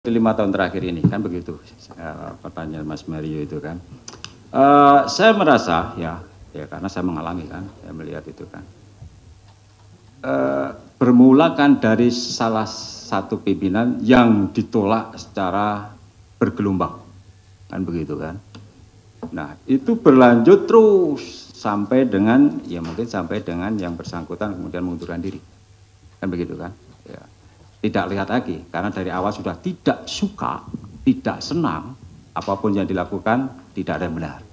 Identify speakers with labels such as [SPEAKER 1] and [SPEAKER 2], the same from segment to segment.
[SPEAKER 1] 5 tahun terakhir ini kan begitu pertanyaan Mas Mario itu kan. Saya merasa ya karena saya mengalami kan, saya melihat itu kan. Bermula kan dari salah satu pimpinan yang ditolak secara bergelombang kan begitu kan. Nah itu berlanjut terus sampai dengan ya mungkin sampai dengan yang bersangkutan kemudian mengundurkan diri kan begitu kan. Ya. Tidak lihat lagi, karena dari awal sudah tidak suka, tidak senang, apapun yang dilakukan tidak ada yang benar.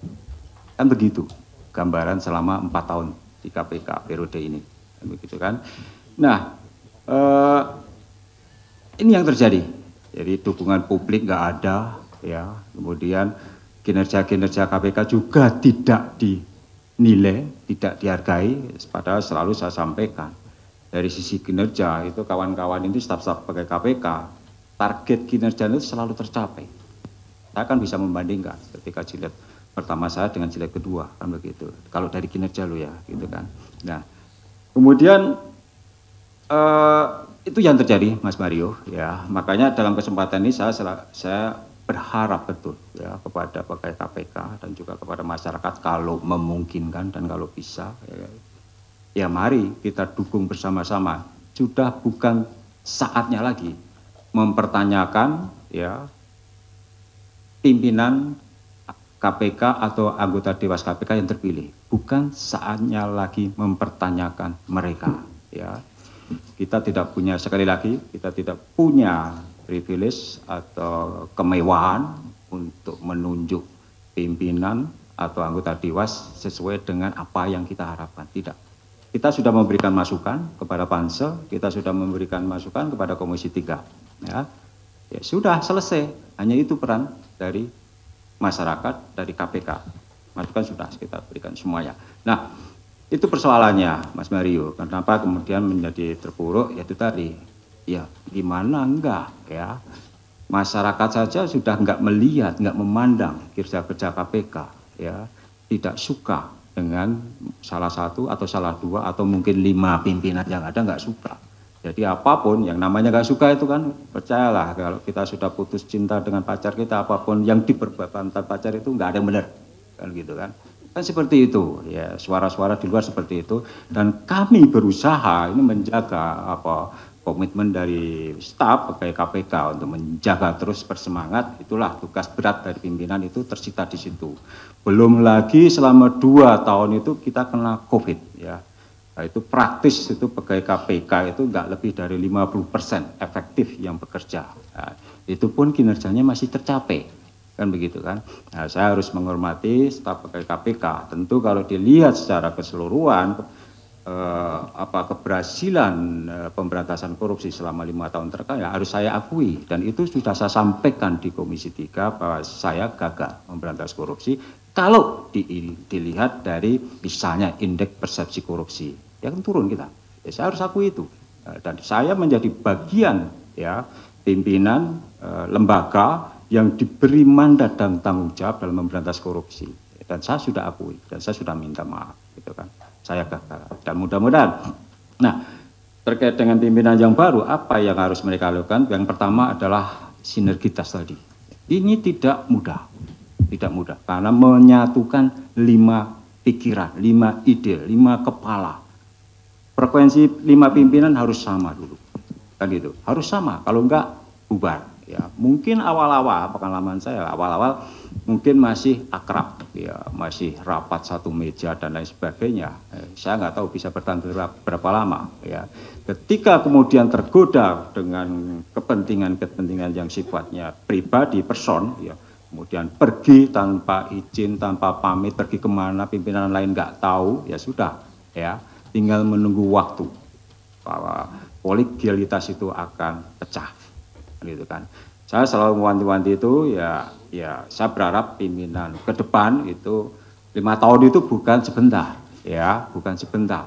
[SPEAKER 1] Kan begitu gambaran selama 4 tahun di KPK periode ini. Kan begitu kan. Nah, ini yang terjadi. Jadi dukungan publik nggak ada, ya. Kemudian kinerja-kinerja KPK juga tidak dinilai, tidak dihargai, padahal selalu saya sampaikan. Dari sisi kinerja itu kawan-kawan ini staf-staf pegawai KPK target kinerja itu selalu tercapai. Saya kan bisa membandingkan ketika jilid pertama saya dengan jilid kedua kan begitu. Kalau dari kinerja lo ya gitu kan. Nah kemudian itu yang terjadi Mas Mario ya. Makanya dalam kesempatan ini saya berharap betul ya kepada pegawai KPK dan juga kepada masyarakat kalau memungkinkan dan kalau bisa. Ya mari kita dukung bersama-sama. Sudah bukan saatnya lagi mempertanyakan ya pimpinan KPK atau anggota Dewas KPK yang terpilih. Bukan saatnya lagi mempertanyakan mereka ya. Kita tidak punya, sekali lagi kita tidak punya privilege atau kemewahan untuk menunjuk pimpinan atau anggota Dewas sesuai dengan apa yang kita harapkan. Tidak. Kita sudah memberikan masukan kepada Pansel, kita sudah memberikan masukan kepada Komisi 3. Ya sudah selesai, hanya itu peran dari masyarakat, dari KPK. Masukan sudah kita berikan semuanya. Nah, itu persoalannya Mas Mario. Kenapa kemudian menjadi terpuruk, yaitu tadi. Ya gimana enggak ya. Masyarakat saja sudah enggak melihat, enggak memandang kerja-kerja KPK. Ya, tidak suka dengan salah satu atau salah dua atau mungkin 5 pimpinan yang ada nggak suka. Jadi apapun yang namanya nggak suka itu kan percayalah kalau kita sudah putus cinta dengan pacar kita apapun yang diperbuat pacar itu nggak ada yang benar kan gitu kan. Kan seperti itu ya suara-suara di luar seperti itu dan kami berusaha ini menjaga komitmen dari staf pegawai KPK untuk menjaga terus bersemangat. Itulah tugas berat dari pimpinan itu tersita di situ. Belum lagi selama 2 tahun itu kita kena COVID ya. Nah, itu praktis itu pegawai KPK itu nggak lebih dari 50% efektif yang bekerja. Nah, itu pun kinerjanya masih tercapai. Kan begitu kan. Nah, saya harus menghormati staf pegawai KPK. Tentu kalau dilihat secara keseluruhan keberhasilan pemberantasan korupsi selama 5 tahun terakhir ya harus saya akui dan itu sudah saya sampaikan di Komisi 3 bahwa saya gagal memberantas korupsi kalau dilihat dari misalnya indeks persepsi korupsi ya kan turun kita ya saya harus akui itu dan saya menjadi bagian ya pimpinan lembaga yang diberi mandat dan tanggung jawab dalam memberantas korupsi dan saya sudah akui dan saya sudah minta maaf gitu kan. Saya gagal dan mudah-mudahan. Nah, terkait dengan pimpinan yang baru, apa yang harus mereka lakukan? Yang pertama adalah sinergitas tadi. Ini tidak mudah, karena menyatukan 5 pikiran, 5 ide, 5 kepala. Frekuensi 5 pimpinan harus sama dulu, kan gitu. Harus sama, kalau enggak bubar. Ya, mungkin awal-awal pengalaman saya, awal-awal mungkin masih akrab, ya masih rapat satu meja dan lain sebagainya. Saya nggak tahu bisa bertahan berapa lama. Ya, ketika kemudian tergoda dengan kepentingan yang sifatnya pribadi, person, ya kemudian pergi tanpa izin, tanpa pamit, pergi kemana pimpinan lain nggak tahu, ya sudah, ya tinggal menunggu waktu bahwa kolegialitas itu akan pecah. Gitu kan. Saya selalu mewanti-wanti itu ya saya berharap pimpinan ke depan itu 5 tahun itu bukan sebentar ya, bukan sebentar.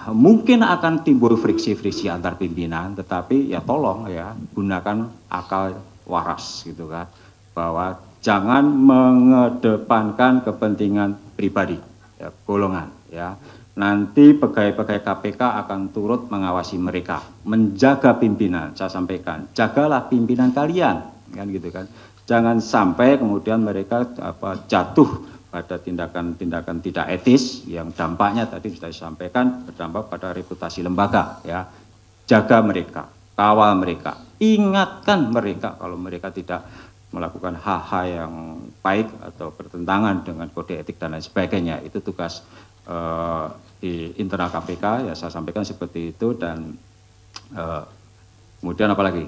[SPEAKER 1] Mungkin akan timbul friksi-friksi antar pimpinan tetapi ya tolong ya gunakan akal waras gitu kan bahwa jangan mengedepankan kepentingan pribadi ya, golongan ya. nanti pegawai-pegawai KPK akan turut mengawasi mereka, menjaga pimpinan. Saya sampaikan, jagalah pimpinan kalian, kan gitu kan. Jangan sampai kemudian mereka jatuh pada tindakan-tindakan tidak etis yang dampaknya tadi sudah disampaikan berdampak pada reputasi lembaga, ya. Jaga mereka, kawal mereka, ingatkan mereka kalau mereka tidak melakukan hal-hal yang baik atau bertentangan dengan kode etik dan lain sebagainya. Itu tugas di internal KPK, ya saya sampaikan seperti itu. Dan kemudian apalagi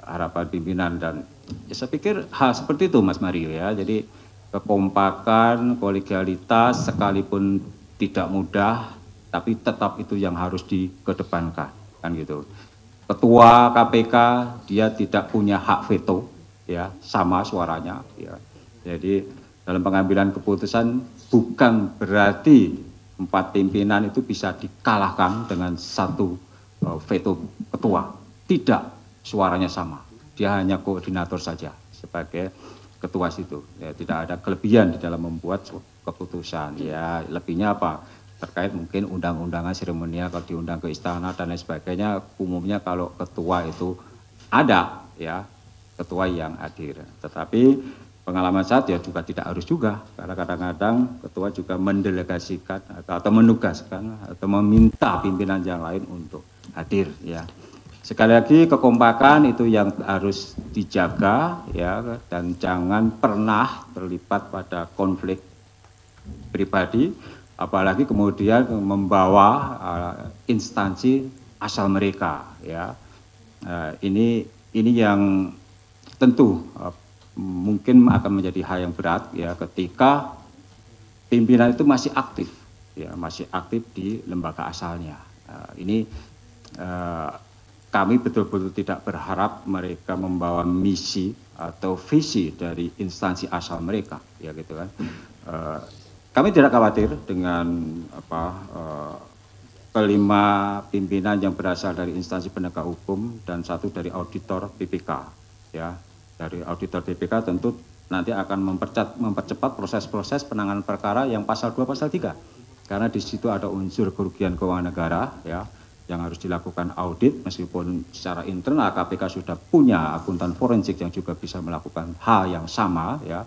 [SPEAKER 1] harapan pimpinan dan ya saya pikir hal seperti itu Mas Mario, ya. Jadi kekompakan, kolegialitas sekalipun tidak mudah, tapi tetap itu yang harus dikedepankan, kan gitu. Ketua KPK dia tidak punya hak veto, ya, sama suaranya, ya. Jadi dalam pengambilan keputusan bukan berarti 4 pimpinan itu bisa dikalahkan dengan 1 veto ketua. Tidak, suaranya sama. Dia hanya koordinator saja sebagai ketua situ. Ya, tidak ada kelebihan di dalam membuat keputusan. Ya, lebihnya apa? Terkait mungkin undang-undangan seremonial kalau diundang ke istana dan lain sebagainya. Umumnya kalau ketua itu ada, ya, ketua yang hadir. Tetapi pengalaman saya ya juga tidak harus juga, karena kadang-kadang ketua juga mendelegasikan atau menugaskan atau meminta pimpinan yang lain untuk hadir, ya. Sekali lagi kekompakan itu yang harus dijaga, ya, dan jangan pernah terlibat pada konflik pribadi, apalagi kemudian membawa instansi asal mereka, ya. Ini yang tentu mungkin akan menjadi hal yang berat, ya, ketika pimpinan itu masih aktif, ya, masih aktif di lembaga asalnya. Ini kami betul-betul tidak berharap mereka membawa misi atau visi dari instansi asal mereka, ya gitu kan. Kami tidak khawatir dengan kelima pimpinan yang berasal dari instansi penegak hukum dan 1 dari auditor BPK, ya. Dari auditor BPK tentu nanti akan mempercepat proses-proses penanganan perkara yang pasal 2, pasal 3. Karena di situ ada unsur kerugian keuangan negara, ya, yang harus dilakukan audit, meskipun secara internal KPK sudah punya akuntan forensik yang juga bisa melakukan hal yang sama, ya.